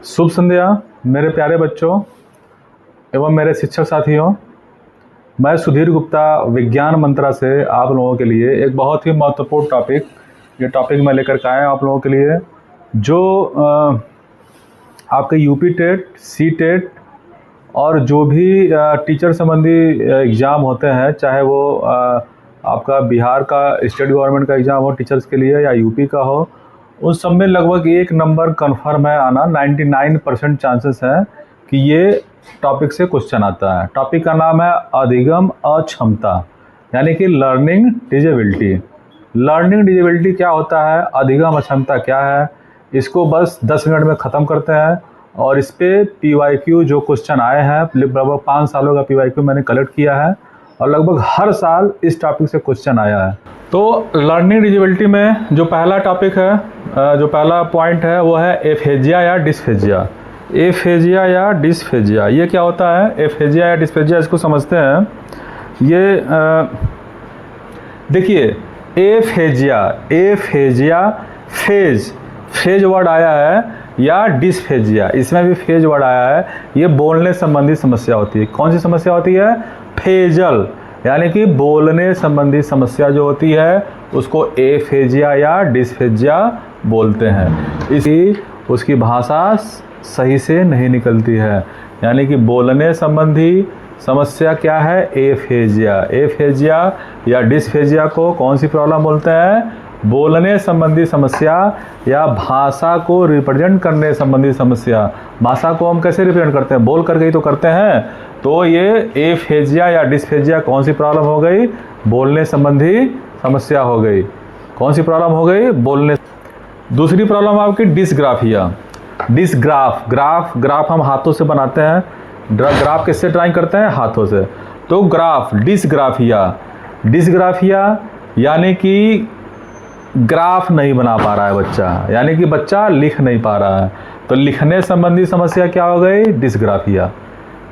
शुभ संध्या मेरे प्यारे बच्चों एवं मेरे शिक्षक साथियों। मैं सुधीर गुप्ता विज्ञान मंत्रा से आप लोगों के लिए एक बहुत ही महत्वपूर्ण टॉपिक मैं लेकर के आया आप लोगों के लिए, जो आपके यूपी टेट, सी टेट और जो भी टीचर संबंधी एग्ज़ाम होते हैं, चाहे वो आपका बिहार का स्टेट गवर्नमेंट का एग्ज़ाम हो टीचर्स के लिए या यूपी का हो, उस सब में लगभग 1 नंबर कन्फर्म है आना। 99% चांसेस हैं कि ये टॉपिक से क्वेश्चन आता है। टॉपिक का नाम है अधिगम अक्षमता, यानी कि लर्निंग डिजेबिलिटी। लर्निंग डिजेबिलिटी क्या होता है, अधिगम अक्षमता क्या है, इसको बस 10 मिनट में ख़त्म करते हैं। और इस पे PYQ जो क्वेश्चन आए हैं, लगभग 5 सालों का PYQ मैंने कलेक्ट किया है और लगभग हर साल इस टॉपिक से क्वेश्चन आया है। तो लर्निंग डिजेबिलिटी में जो पहला टॉपिक है, जो पहला पॉइंट है वो है एफेजिया या डिस्फेजिया। एफेजिया या डिस्फेजिया ये क्या होता है? एफेजिया या डिस्फेजिया इसको समझते हैं। ये देखिए, एफेजिया फेज वर्ड आया है, या डिस्फेजिया इसमें भी फेज वर्ड आया है। ये बोलने संबंधी समस्या होती है। कौन सी समस्या होती है? फेजल, यानी कि बोलने संबंधी समस्या जो होती है उसको एफेजिया या डिस्फेजिया बोलते हैं। उसकी भाषा सही से नहीं निकलती है, यानी कि बोलने संबंधी समस्या क्या है? एफेजिया। एफेजिया या डिस्फेजिया को कौन सी प्रॉब्लम बोलते हैं? बोलने संबंधी समस्या या भाषा को रिप्रेजेंट करने संबंधी समस्या। भाषा को हम कैसे रिप्रेजेंट करते हैं? बोल करके ही तो करते हैं। तो ये एफेजिया या डिस्फेजिया कौन सी प्रॉब्लम हो गई? बोलने संबंधी समस्या हो गई। कौन सी प्रॉब्लम हो गई? बोलने। दूसरी प्रॉब्लम आपकी डिसग्राफिया। ग्राफ हम हाथों से बनाते हैं। ग्राफ किससे ड्राइंग करते हैं? हाथों से। तो ग्राफ, डिसग्राफिया यानी कि ग्राफ नहीं बना पा रहा है बच्चा, यानी कि बच्चा लिख नहीं पा रहा है। तो लिखने संबंधी समस्या क्या हो गई?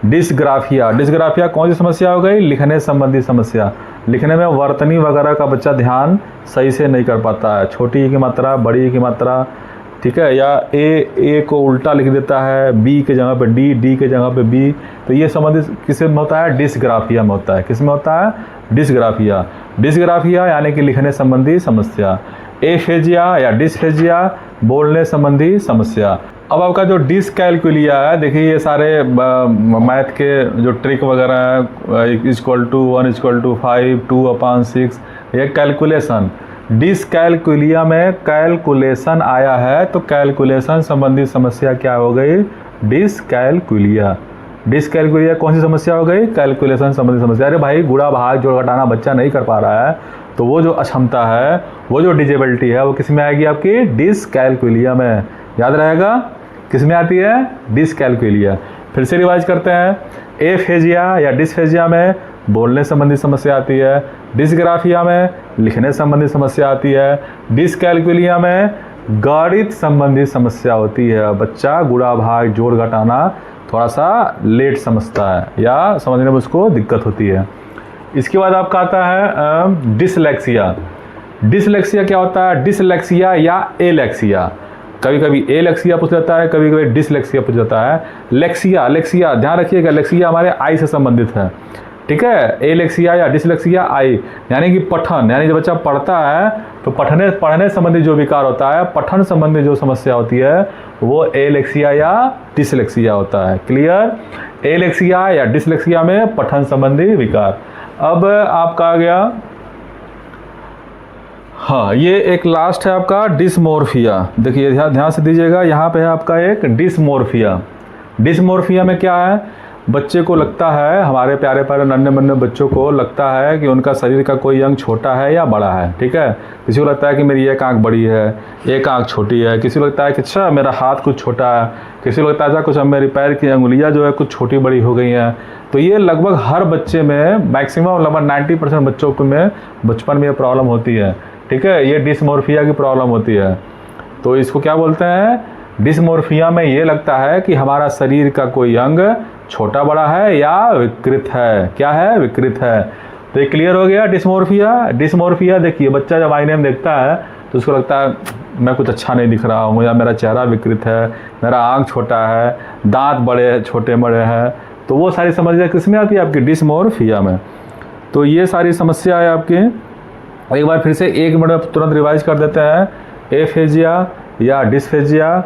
डिसग्राफिया कौन सी समस्या हो गई? लिखने संबंधी समस्या। लिखने में वर्तनी वगैरह का बच्चा ध्यान सही से नहीं कर पाता है। छोटी की मात्रा, बड़ी की मात्रा, ठीक है, या ए को उल्टा लिख देता है, बी के जगह पे डी के जगह पे बी। तो ये संबंधित किसमें होता है? डिसग्राफिया में होता है। किसमें होता है? डिसग्राफिया यानी कि लिखने संबंधी समस्या। एफेजिया या डिसफेजिया बोलने संबंधी समस्या। अब आपका जो डिसकैलकुलिया है, देखिए ये सारे मैथ के जो ट्रिक वगैरह है, 1=5, 2/6, ये कैलकुलेशन। डिसकैलकुलिया में कैलकुलेशन आया है, तो कैलकुलेशन संबंधी समस्या क्या हो गई? डिसकैलकुलिया कौन सी समस्या हो गई? कैलकुलेशन संबंधी समस्या। अरे भाई, गुणा भाग जोड़ घटाना बच्चा नहीं कर पा रहा है, तो वो जो अक्षमता है, वो जो डिजेबिलिटी है, वो किस में आएगी? आपकी डिसकैलकुलिया में। याद रहेगा किस में आती है? डिसकैलकुलिया। फिर से रिवाइज करते हैं। एफेजिया या डिस्फेजिया में बोलने संबंधी समस्या आती है। डिसग्राफिया में लिखने संबंधी समस्या आती है। डिसकैलकुलिया में गणित संबंधी समस्या होती है। बच्चा गुणा भाग जोड़ घटाना थोड़ा सा लेट समझता है या समझने में उसको दिक्कत होती है। इसके बाद आपका आता है डिसलेक्सिया। डिसलेक्सिया क्या होता है? डिसलेक्सिया या एलेक्सिया। कभी कभी एलेक्सिया पूछ जाता है, कभी कभी डिसलेक्सिया पूछ जाता है। लेक्सिया ध्यान रखिएगा, लेक्सिया हमारे आई से संबंधित है, ठीक है। एलेक्सिया या डिसलेक्सिया आई यानी कि पठन, यानी जब बच्चा पढ़ता है तो पढ़ने संबंधी जो विकार होता है, पठन संबंधी जो समस्या होती है, वो एलेक्सिया या डिसलेक्सिया होता है। क्लियर? एलेक्सिया या डिसलेक्सिया में पठन संबंधी विकार। अब आपका आ गया, हाँ, ये एक लास्ट है आपका डिसमोर्फिया। देखिए ध्यान से दीजिएगा, यहाँ पे है आपका एक डिसमोर्फिया में क्या है? बच्चे को लगता है, हमारे प्यारे प्यारे नन्हे मुन्ने बच्चों को लगता है कि उनका शरीर का कोई अंग छोटा है या बड़ा है, ठीक है। किसी को लगता है कि मेरी एक आंख बड़ी है, एक आंख छोटी है। किसी को लगता है कि अच्छा मेरा हाथ कुछ छोटा है। किसी को लगता है कुछ मेरी पैर की अंगुलियाँ जो है कुछ छोटी बड़ी हो गई हैं। तो ये लगभग हर बच्चे में, मैक्सिमम लगभग 90% बच्चों में बचपन में ये प्रॉब्लम होती है, ठीक है। ये डिसमोर्फिया की प्रॉब्लम होती है। तो इसको क्या बोलते हैं? डिसमोर्फिया में ये लगता है कि हमारा शरीर का कोई अंग छोटा बड़ा है या विकृत है। क्या है? विकृत है। तो ये क्लियर हो गया डिसमोर्फिया। देखिए बच्चा जब आईने में देखता है तो उसको लगता है मैं कुछ अच्छा नहीं दिख रहा हूँ, या मेरा चेहरा विकृत है, मेरा आँख छोटा है, दांत बड़े छोटे बड़े हैं, तो वो सारी समस्या किस में आती है? आपकी डिस्मोर्फिया में। तो ये सारी समस्या है आपकी। एक बार फिर से 1 मिनट में तुरंत रिवाइज कर देते हैं। एफेजिया या डिस्फेजिया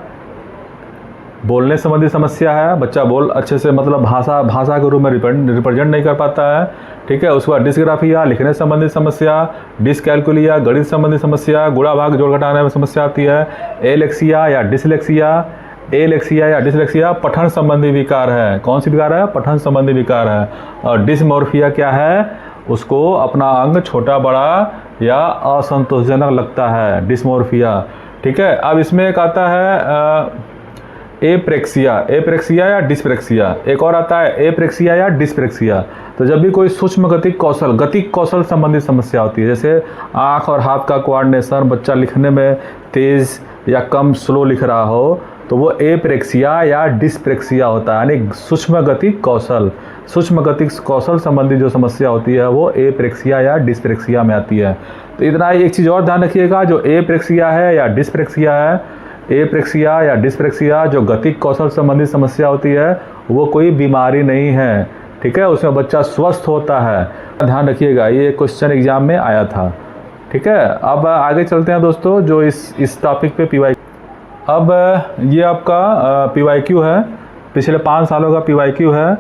बोलने संबंधी समस्या है, बच्चा बोल अच्छे से मतलब भाषा के रूप में रिप्रेजेंट नहीं कर पाता है, ठीक है। उसके बाद डिस्ग्राफिया लिखने संबंधी समस्या, डिसकैलकुलिया गणित संबंधी समस्या, गुणा भाग जोड़ घटाने में समस्या आती है। एलेक्सिया या डिसलेक्सिया पठन संबंधी विकार है। कौन सी विकार है? पठन संबंधी विकार है। और डिसमोर्फिया क्या है? उसको अपना अंग छोटा बड़ा या असंतोषजनक लगता है, डिसमोर्फिया, ठीक है। अब इसमें एक आता है एप्रेक्सिया या डिस्प्रेक्सिया। एक और आता है एप्रेक्सिया या डिस्प्रेक्सिया। तो जब भी कोई सूक्ष्म गतिक कौशल संबंधी समस्या होती है, जैसे आँख और हाथ का कोऑर्डिनेशन, बच्चा लिखने में तेज़ या कम स्लो लिख रहा हो, तो वो एप्रेक्सिया या डिस्प्रेक्सिया होता है, यानी सूक्ष्म गतिक कौशल संबंधी जो समस्या होती है वो एप्रेक्सिया या डिस्प्रेक्सिया में आती है। तो इतना ही एक चीज़ और ध्यान रखिएगा, जो एप्रेक्सिया है या डिस्प्रेक्सिया है, एप्रेक्सिया या डिस्प्रेक्सिया जो गतिक कौशल संबंधी समस्या होती है वो कोई बीमारी नहीं है, ठीक है। उसमें बच्चा स्वस्थ होता है, ध्यान रखिएगा, ये क्वेश्चन एग्जाम में आया था, ठीक है। अब आगे चलते हैं दोस्तों, जो इस टॉपिक पे PYQ। अब ये आपका PYQ है, पिछले 5 सालों का PYQ है।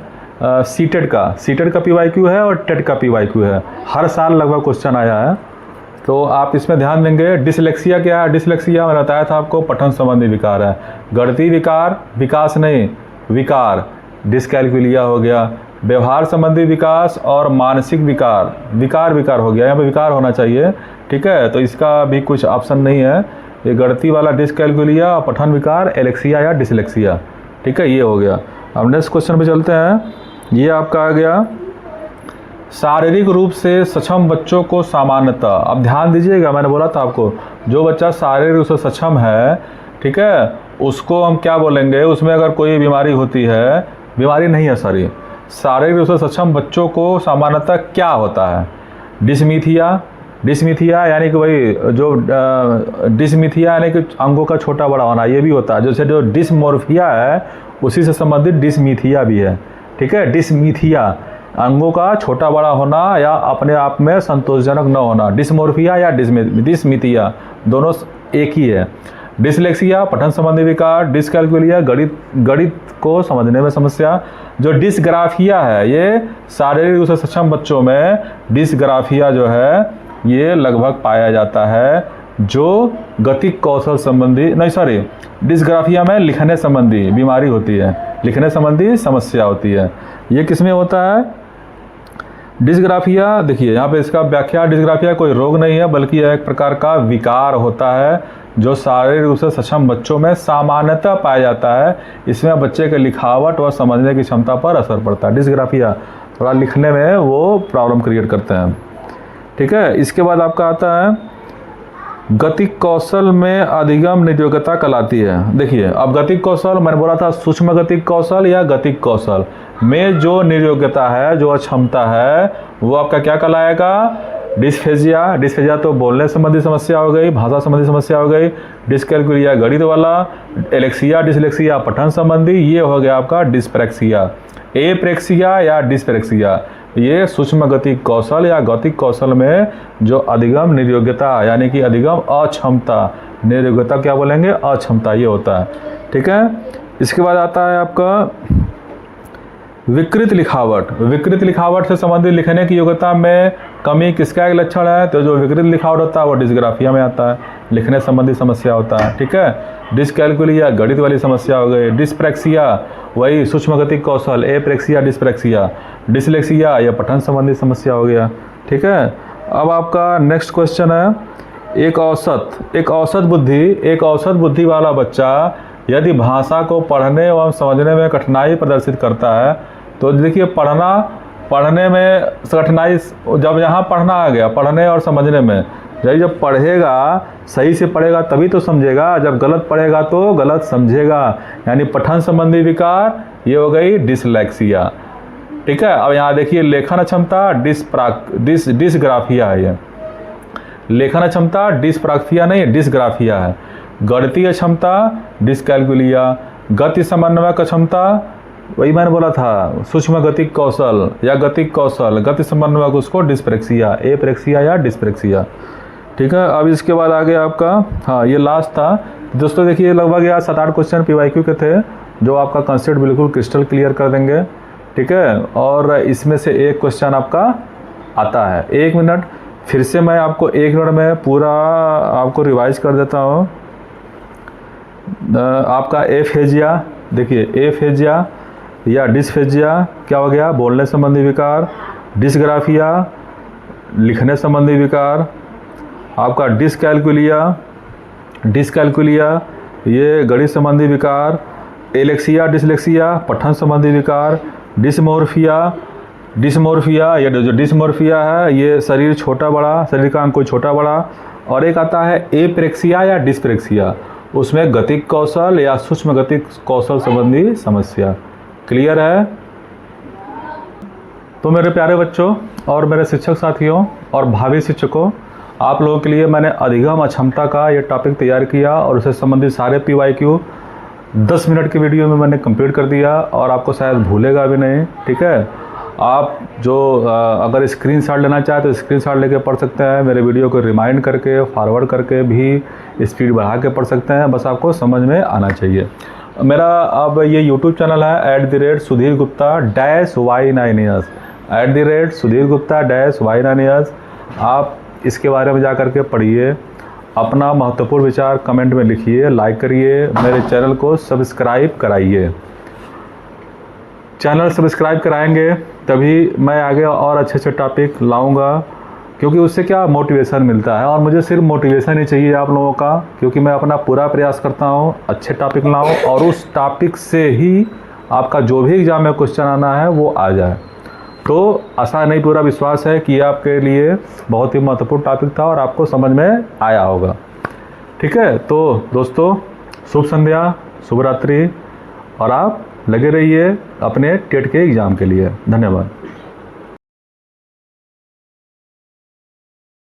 सीटेट का PYQ है और टेट का PYQ है। हर साल लगभग क्वेश्चन आया है, तो आप इसमें ध्यान देंगे। डिसलेक्सिया क्या है? डिसलेक्सिया मैंने बताया था आपको, पठन संबंधी विकार है। गणितीय विकार, विकास नहीं विकार, डिसकैलकुलिया हो गया। व्यवहार संबंधी विकास और मानसिक विकार हो गया, यहाँ पे विकार होना चाहिए, ठीक है। तो इसका भी कुछ ऑप्शन नहीं है, ये गणितीय वाला डिसकैलकुलिया, पठन विकार, एलेक्सिया या डिसलेक्सिया, ठीक है, ये हो गया। अब नेक्स्ट क्वेश्चन पे चलते हैं। ये आपका आ गया शारीरिक रूप से सक्षम बच्चों को सामान्यतः, अब ध्यान दीजिएगा, मैंने बोला था आपको, जो बच्चा शारीरिक रूप से सक्षम है, ठीक है, उसको हम क्या बोलेंगे? उसमें अगर कोई बीमारी होती है, बीमारी नहीं है सॉरी, शारीरिक रूप से सक्षम बच्चों को सामान्यतः क्या होता है? डिसमिथिया यानी कि वही जो डिसमिथिया यानी कि अंगों का छोटा बड़ा होना, ये भी होता है। जैसे जो डिसमोर्फिया है उसी से संबंधित डिसमिथिया भी है, ठीक है। डिसमिथिया अंगों का छोटा बड़ा होना या अपने आप में संतोषजनक न होना, डिसमोर्फिया या डिसमिथिया दोनों एक ही है। डिसलेक्सिया पठन संबंधी विकार, डिसकैलकुलिया गणित को समझने में समस्या। जो डिसग्राफिया है ये शारीरिक रूप से सक्षम बच्चों में डिसग्राफिया जो है ये लगभग पाया जाता है, जो गतिक कौशल संबंधी डिसग्राफिया में लिखने संबंधी बीमारी होती है, लिखने संबंधी समस्या होती है। ये किसमें होता है? डिसग्राफिया, देखिए यहाँ पे इसका व्याख्या, डिसग्राफिया कोई रोग नहीं है बल्कि यह एक प्रकार का विकार होता है जो शारीरिक रूप से सक्षम बच्चों में सामान्यतः पाया जाता है। इसमें बच्चे के लिखावट व समझने की क्षमता पर असर पड़ता है। डिसग्राफिया थोड़ा लिखने में वो प्रॉब्लम क्रिएट करते हैं, ठीक है। इसके बाद आपका आता है गतिक कौशल में अधिगम निर्योग्यता कहलाती है। देखिए अब गतिक कौशल मैंने बोला था सूक्ष्म गतिक कौशल या गतिक कौशल में जो निर्योग्यता है, जो अक्षमता है, वो आपका क्या कहलाएगा? डिस्फेजिया तो बोलने संबंधी समस्या हो गई, भाषा संबंधी समस्या हो गई। डिसकैलकुलिया गणित वाला, डिसलेक्सिया पठन संबंधी, ये हो गया आपका डिस्प्रेक्सिया। एप्रेक्सिया या डिस्प्रेक्सिया ये सूक्ष्म गतिक कौशल या गतिक कौशल में जो अधिगम निर्योग्यता यानी कि अधिगम अक्षमता, निर्योग्यता क्या बोलेंगे? अक्षमता, ये होता है, ठीक है। इसके बाद आता है आपका विकृत लिखावट से संबंधित लिखने की योग्यता में कमी किसका एक लक्षण है? तो जो विकृत लिखावट होता है वो डिसग्राफिया में आता है, लिखने संबंधी समस्या होता है, ठीक है। डिसकैलकुलिया गणित वाली समस्या हो गई। डिस्प्रेक्सिया वही सूक्ष्म गतिक कौशल, एप्रेक्सिया डिस्प्रेक्सिया। डिसलेक्सिया या पठन संबंधी समस्या हो गया, ठीक है। अब आपका नेक्स्ट क्वेश्चन है एक औसत बुद्धि वाला बच्चा यदि भाषा को पढ़ने एवं समझने में कठिनाई प्रदर्शित करता है, तो देखिए पढ़ने में कठिनाई, जब यहाँ पढ़ना आ गया, पढ़ने और समझने में, जब पढ़ेगा सही से पढ़ेगा तभी तो समझेगा, जब गलत पढ़ेगा तो गलत समझेगा, यानी पठन संबंधी विकार, ये हो गई डिसलेक्सिया, ठीक है। अब यहाँ देखिए लेखन क्षमता डिसग्राफिया है, ये लेखन क्षमता डिसप्राक्सिया नहीं डिसग्राफिया है। गणितीय क्षमता डिस्कैलकुलिया, गति समन्वयक क्षमता वही मैंने बोला था सूक्ष्म गतिक कौशल या गतिक कौशल, गति समन्वयक उसको डिस्प्रेक्सिया, एप्रेक्सिया या डिस्प्रेक्सिया। ठीक है, अब इसके बाद आगे आपका हाँ ये लास्ट था दोस्तों। देखिए लगभग यार 7-8 क्वेश्चन PYQ के थे जो आपका कंसेप्ट बिल्कुल क्रिस्टल क्लियर कर देंगे। ठीक है, और इसमें से एक क्वेश्चन आपका आता है। 1 मिनट फिर से मैं आपको 1 मिनट में पूरा आपको रिवाइज कर देता हूँ। आपका एफेजिया, देखिए एफेजिया या डिस्फेजिया क्या हो गया, बोलने संबंधी विकार। डिस्ग्राफिया लिखने संबंधी विकार। आपका डिस्कैलकुलिया, डिस्कैलकुलिया ये गणित संबंधी विकार। एलेक्सिया डिसलेक्सिया पठन संबंधी विकार। डिसमोर्फिया, डिसमोर्फिया ये जो डिसमोर्फिया है ये शरीर छोटा बड़ा, शरीर का अंग कोई छोटा बड़ा। और एक आता है एप्रेक्सिया या डिस्प्रेक्सिया, उसमें गतिक कौशल या सूक्ष्म गतिक कौशल संबंधी समस्या। क्लियर है? तो मेरे प्यारे बच्चों और मेरे शिक्षक साथियों और भावी शिक्षकों, आप लोगों के लिए मैंने अधिगम अक्षमता का ये टॉपिक तैयार किया और उससे संबंधित सारे PYQ 10 मिनट की वीडियो में मैंने कंप्लीट कर दिया और आपको शायद भूलेगा भी नहीं। ठीक है, आप जो अगर स्क्रीनशॉट लेना चाहे तो स्क्रीनशॉट लेके पढ़ सकते हैं, मेरे वीडियो को रिमाइंड करके फॉरवर्ड करके भी स्पीड बढ़ा के पढ़ सकते हैं, बस आपको समझ में आना चाहिए। मेरा अब ये यूट्यूब चैनल है @सुधीर गुप्ता -Y9S, @सुधीर गुप्ता -Y9S। आप इसके बारे में जा कर के पढ़िए, अपना महत्वपूर्ण विचार कमेंट में लिखिए, लाइक करिए, मेरे चैनल को सब्सक्राइब कराइए। चैनल सब्सक्राइब कराएंगे तभी मैं आगे और अच्छे अच्छे टॉपिक लाऊंगा, क्योंकि उससे क्या मोटिवेशन मिलता है। और मुझे सिर्फ मोटिवेशन ही चाहिए आप लोगों का, क्योंकि मैं अपना पूरा प्रयास करता हूँ अच्छे टॉपिक लाऊं और उस टॉपिक से ही आपका जो भी एग्ज़ाम में क्वेश्चन आना है वो आ जाए। तो आशा नहीं पूरा विश्वास है कि आपके लिए बहुत ही महत्वपूर्ण टॉपिक था और आपको समझ में आया होगा। ठीक है, तो दोस्तों शुभ संध्या, शुभ रात्रि, और आप लगे रहिए अपने टेट के एग्ज़ाम के लिए। धन्यवाद।